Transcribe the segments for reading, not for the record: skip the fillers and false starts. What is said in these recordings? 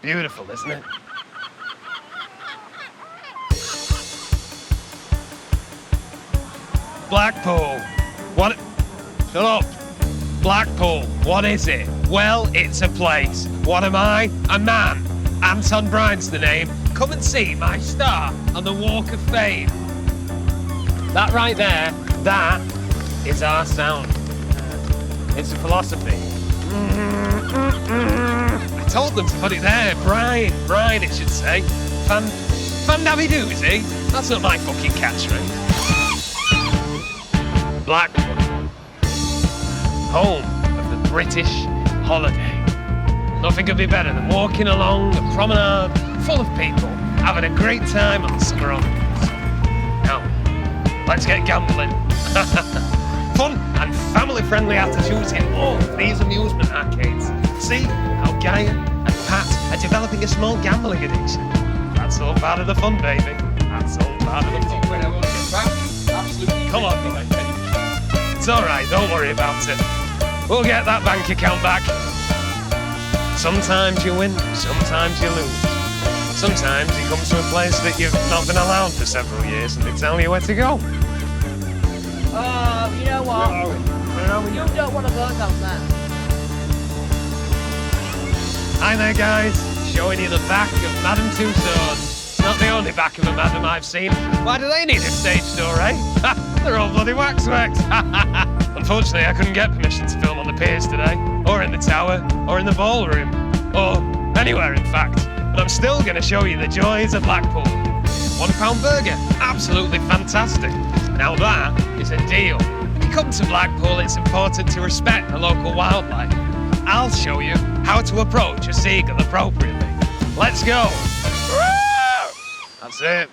Beautiful, isn't it? Blackpool. What? Shut up. Blackpool. What is it? Well, it's a place. What am I? A man. Anton Brine's the name. Come and see my star on the Walk of Fame. That right there, that is our sound. It's a philosophy. I told them to put it there. Brine, it should say. Fan-dabby-doozy? That's not my fucking catchphrase. Blackpool, home of the British holiday. Nothing could be better than walking along a promenade full of people, having a great time on scrums. Now, let's get gambling. Fun and family-friendly attitudes in all of these amusement arcades. See how Gyan and Pat are developing a small gambling addiction. That's all part of the fun, baby. That's all part of the fun. Come on, boy. It's all right, don't worry about it. We'll get that bank account back. Sometimes you win, sometimes you lose. Sometimes you come to a place that you've not been allowed for several years and they tell you where to go. Oh, you know what? You don't want to go down there. Hi there, guys. Showing you the back of Madame Tussauds. It's not the only back of a madam I've seen. Why do they need a stage door, eh? They're all bloody waxworks. Unfortunately, I couldn't get permission to film on the piers today, or in the tower, or in the ballroom, or anywhere, in fact. But I'm still going to show you the joys of Blackpool. £1 burger, absolutely fantastic. Now that is a deal. When you come to Blackpool, it's important to respect the local wildlife. I'll show you how to approach a seagull appropriately. Let's go. That's it.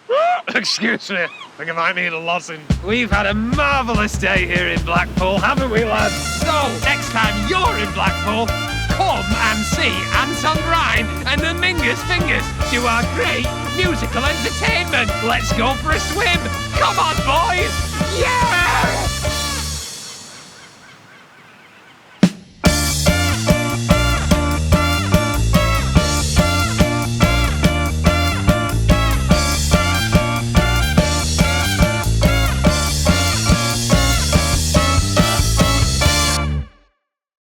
Excuse me, I think I might need a lozenge. We've had a marvellous day here in Blackpool, haven't we, lads? So, next time you're in Blackpool, come and see Anton Brine and the Mingus Fingers do our great musical entertainment. Let's go for a swim. Come on, boys. Yeah!